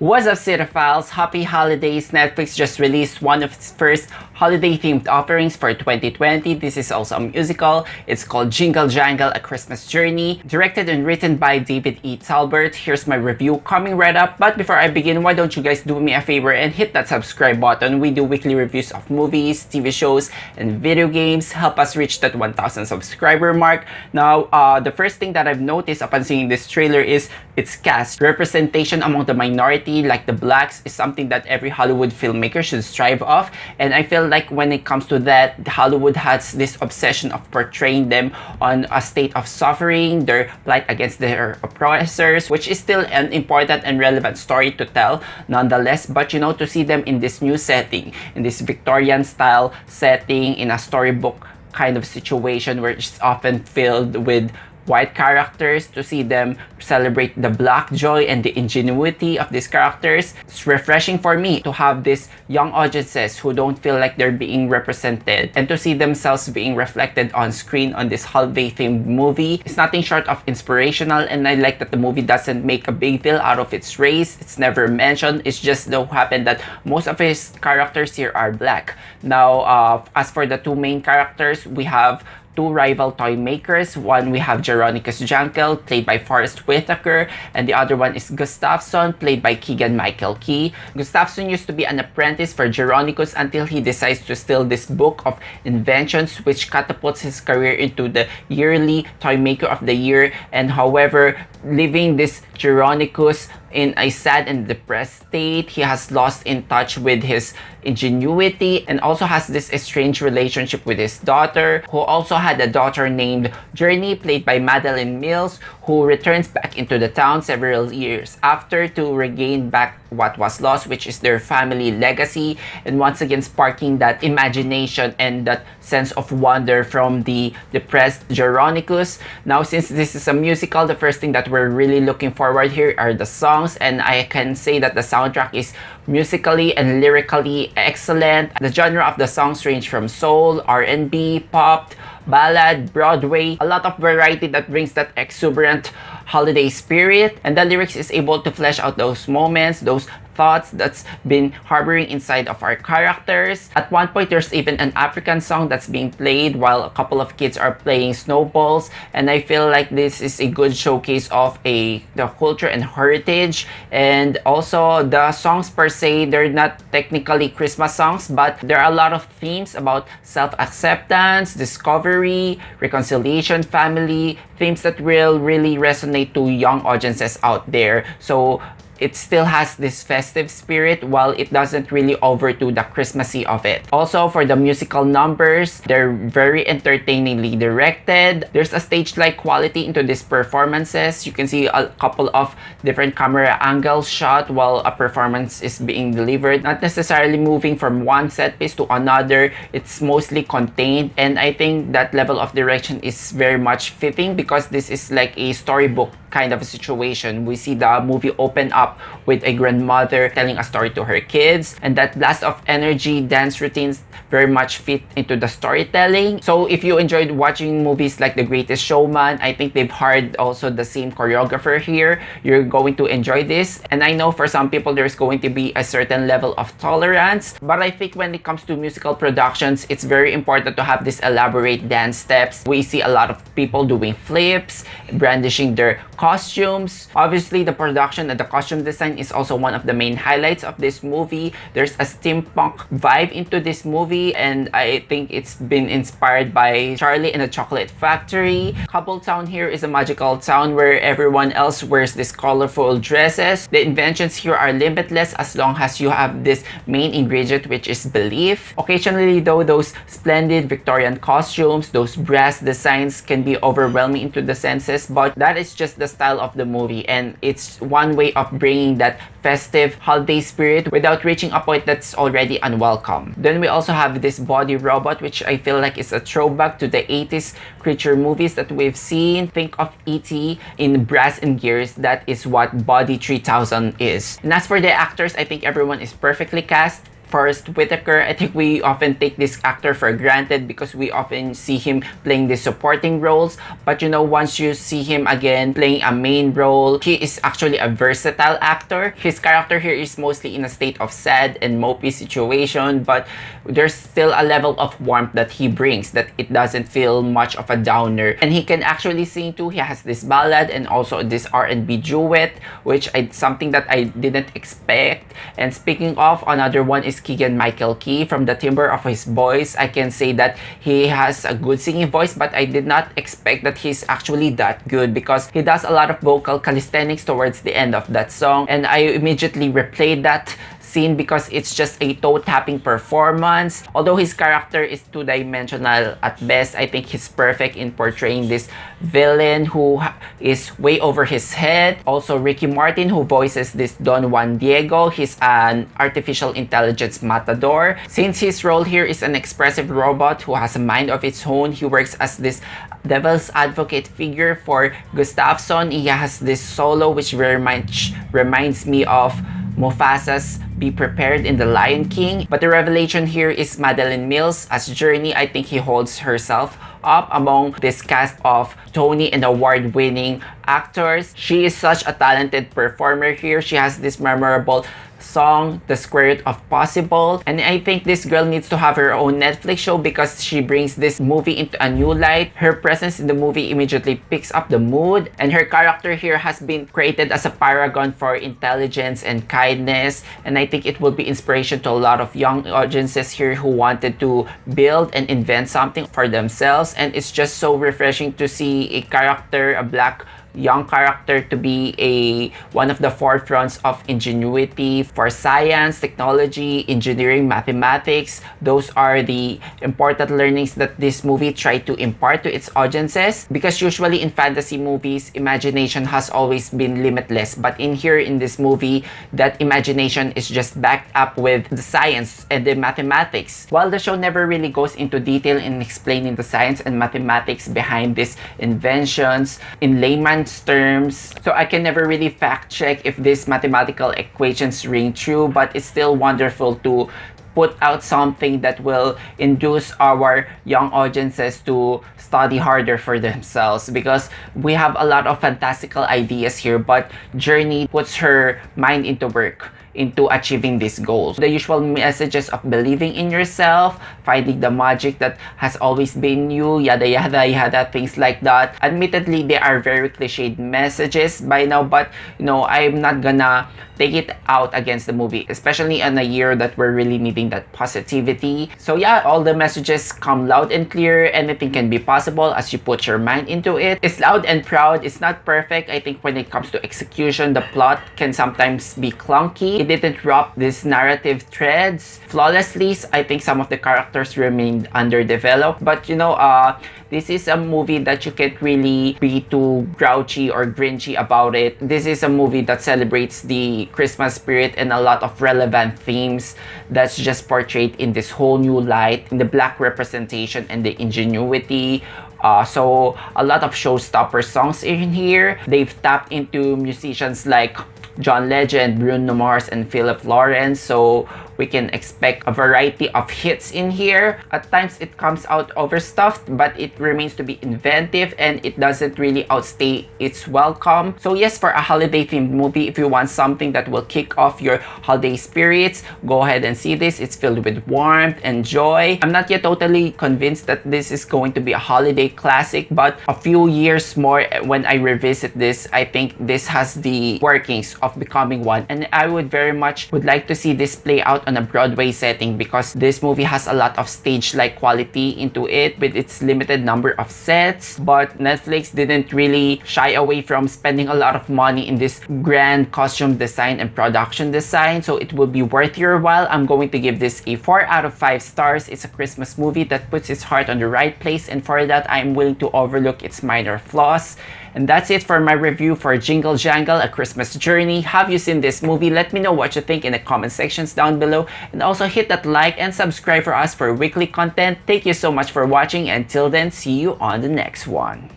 What's up, Cinephiles? Happy holidays! Netflix just released one of its first holiday-themed offerings for 2020. This is also a musical. It's called Jingle Jangle, A Christmas Journey. Directed and written by David E. Talbert. Here's my review coming right up. But before I begin, why don't you guys do me a favor and hit that subscribe button? We do weekly reviews of movies, TV shows, and video games. Help us reach that 1,000 subscriber mark. Now, the first thing that I've noticed upon seeing this trailer is its cast. Representation among the minority, like the blacks, is something that every Hollywood filmmaker should strive of. And I feel like when it comes to that, Hollywood has this obsession of portraying them on a state of suffering, their plight against their oppressors, which is still an important and relevant story to tell nonetheless. But you know, to see them in this new setting, in this Victorian style setting, in a storybook kind of situation where it's often filled with white characters, to see them celebrate the black joy and the ingenuity of these characters, it's refreshing for me to have these young audiences who don't feel like they're being represented and to see themselves being reflected on screen on this holiday themed movie. It's nothing short of inspirational, and I like that the movie doesn't make a big deal out of its race. It's never mentioned. It's just so happened that most of his characters here are black. Now, as for the two main characters, we have two rival toy makers. One, we have Jingle Jangle, played by Whitaker, and the other one is Gustafsson, played by Keegan-Michael. Gustafsson used to be an apprentice for Jeronicus until he decides to steal this book of inventions, which catapults his career into the yearly Toy Maker of the Year. And however, leaving this Jeronicus in a sad and depressed state, he has lost in touch with his ingenuity and also has this estranged relationship with his daughter, who also had a daughter named Journey, played by Madalen Mills, who returns back into the town several years after to regain back what was lost, which is their family legacy, and once again sparking that imagination and that sense of wonder from the depressed Jeronicus. Now, since this is a musical, the first thing that we're really looking forward here are the songs, and I can say that the soundtrack is musically and lyrically excellent. The genre of the songs range from soul, R&B, pop, ballad, Broadway, a lot of variety that brings that exuberant holiday spirit, and the lyrics is able to flesh out those moments, those thoughts that's been harboring inside of our characters. At one point, there's even an African song that's being played while a couple of kids are playing snowballs, and I feel like this is a good showcase of the culture and heritage. And also, the songs per se, they're not technically Christmas songs, but there are a lot of themes about self-acceptance, discovery, reconciliation, family, themes that will really resonate to young audiences out there. So it still has this festive spirit while it doesn't really overdo the Christmassy of it. Also, for the musical numbers, they're very entertainingly directed. There's a stage-like quality into these performances. You can see a couple of different camera angles shot while a performance is being delivered, not necessarily moving from one set piece to another. It's mostly contained, and I think that level of direction is very much fitting because this is like a storybook kind of a situation. We see the movie open up with a grandmother telling a story to her kids, and that blast of energy, dance routines very much fit into the storytelling. So if you enjoyed watching movies like The Greatest Showman, I think they've hired also the same choreographer here. You're going to enjoy this, and I know for some people there's going to be a certain level of tolerance, but I think when it comes to musical productions, it's very important to have these elaborate dance steps. We see a lot of people doing flips, brandishing their costumes. Obviously, the production and the costume design is also one of the main highlights of this movie. There's a steampunk vibe into this movie, and I think it's been inspired by Charlie and the Chocolate Factory. Town here is a magical town where everyone else wears these colorful dresses. The inventions here are limitless as long as you have this main ingredient, which is belief. Occasionally though, those splendid Victorian costumes, those brass designs can be overwhelming into the senses, but that is just the style of the movie, and it's one way of bringing that festive holiday spirit without reaching a point that's already unwelcome. Then we also have this body robot, which I feel like is a throwback to the 80s creature movies that we've seen. Think of E.T. in brass and gears. That is what Body 3000 is. And as for the actors, I think everyone is perfectly cast. First, Whitaker, I think we often take this actor for granted because we often see him playing the supporting roles. But you know, once you see him again playing a main role, he is actually a versatile actor. His character here is mostly in a state of sad and mopey situation, but there's still a level of warmth that he brings that it doesn't feel much of a downer. And he can actually sing too. He has this ballad and also this R&B duet, which something that I didn't expect. And speaking of, another one is Keegan-Michael from the timbre of his voice. I can say that he has a good singing voice, but I did not expect that he's actually that good because he does a lot of vocal calisthenics towards the end of that song, and I immediately replayed that scene because it's just a toe-tapping performance. Although his character is two-dimensional at best, I think he's perfect in portraying this villain who is way over his head. Also, Ricky Martin, who voices this Don Juan Diego, he's an artificial intelligence matador. Since his role here is an expressive robot who has a mind of its own, he works as this devil's advocate figure for Gustafsson. He has this solo which very much reminds me of Mufasa's Be Prepared in The Lion King. But the revelation here is Madalen Mills as Journey. I think he holds herself up among this cast of Tony and award-winning actors. She is such a talented performer here. She has this memorable song, The Square Root of Possible, and I think this girl needs to have her own Netflix show because she brings this movie into a new light. Her presence in the movie immediately picks up the mood, and her character here has been created as a paragon for intelligence and kindness, and I think it will be inspiration to a lot of young audiences here who wanted to build and invent something for themselves. And it's just so refreshing to see a character, a black young character, to be one of the forefronts of ingenuity for science, technology, engineering, mathematics. Those are the important learnings that this movie tried to impart to its audiences, because usually in fantasy movies, imagination has always been limitless, but in this movie, that imagination is just backed up with the science and the mathematics. While the show never really goes into detail in explaining the science and mathematics behind these inventions in layman's terms, so I can never really fact check if these mathematical equations ring true, but it's still wonderful to put out something that will induce our young audiences to study harder for themselves, because we have a lot of fantastical ideas here, but Journey puts her mind into work into achieving these goals. The usual messages of believing in yourself, finding the magic that has always been you, yada yada yada, things like that. Admittedly, they are very cliched messages by now, but you know, I'm not gonna take it out against the movie, especially in a year that we're really needing that positivity. So yeah, all the messages come loud and clear. Anything can be possible as you put your mind into it. It's loud and proud. It's not perfect. I think when it comes to execution, the plot can sometimes be clunky. It didn't drop these narrative threads flawlessly. I think some of the characters remained underdeveloped, but you know, this is a movie that you can't really be too grouchy or grinchy about it. This is a movie that celebrates the Christmas spirit and a lot of relevant themes that's just portrayed in this whole new light, in the black representation and the ingenuity. So a lot of showstopper songs in here. They've tapped into musicians like John Legend, Bruno Mars, and Philip Lawrence, so we can expect a variety of hits in here. At times it comes out overstuffed, but it remains to be inventive and it doesn't really outstay its welcome. So yes, for a holiday themed movie, if you want something that will kick off your holiday spirits, go ahead and see this. It's filled with warmth and joy. I'm not yet totally convinced that this is going to be a holiday classic, but a few years more when I revisit this, I think this has the workings of becoming one, and I would very much like to see this play out on a Broadway setting, because this movie has a lot of stage-like quality into it with its limited number of sets. But Netflix didn't really shy away from spending a lot of money in this grand costume design and production design, so it will be worth your while. I'm going to give this a 4 out of 5 stars. It's a Christmas movie that puts its heart on the right place, and for that I'm willing to overlook its minor flaws. And that's it for my review for Jingle Jangle, A Christmas Journey. Have you seen this movie? Let me know what you think in the comment sections down below. And also hit that like and subscribe for us for weekly content. Thank you so much for watching. Until then, see you on the next one.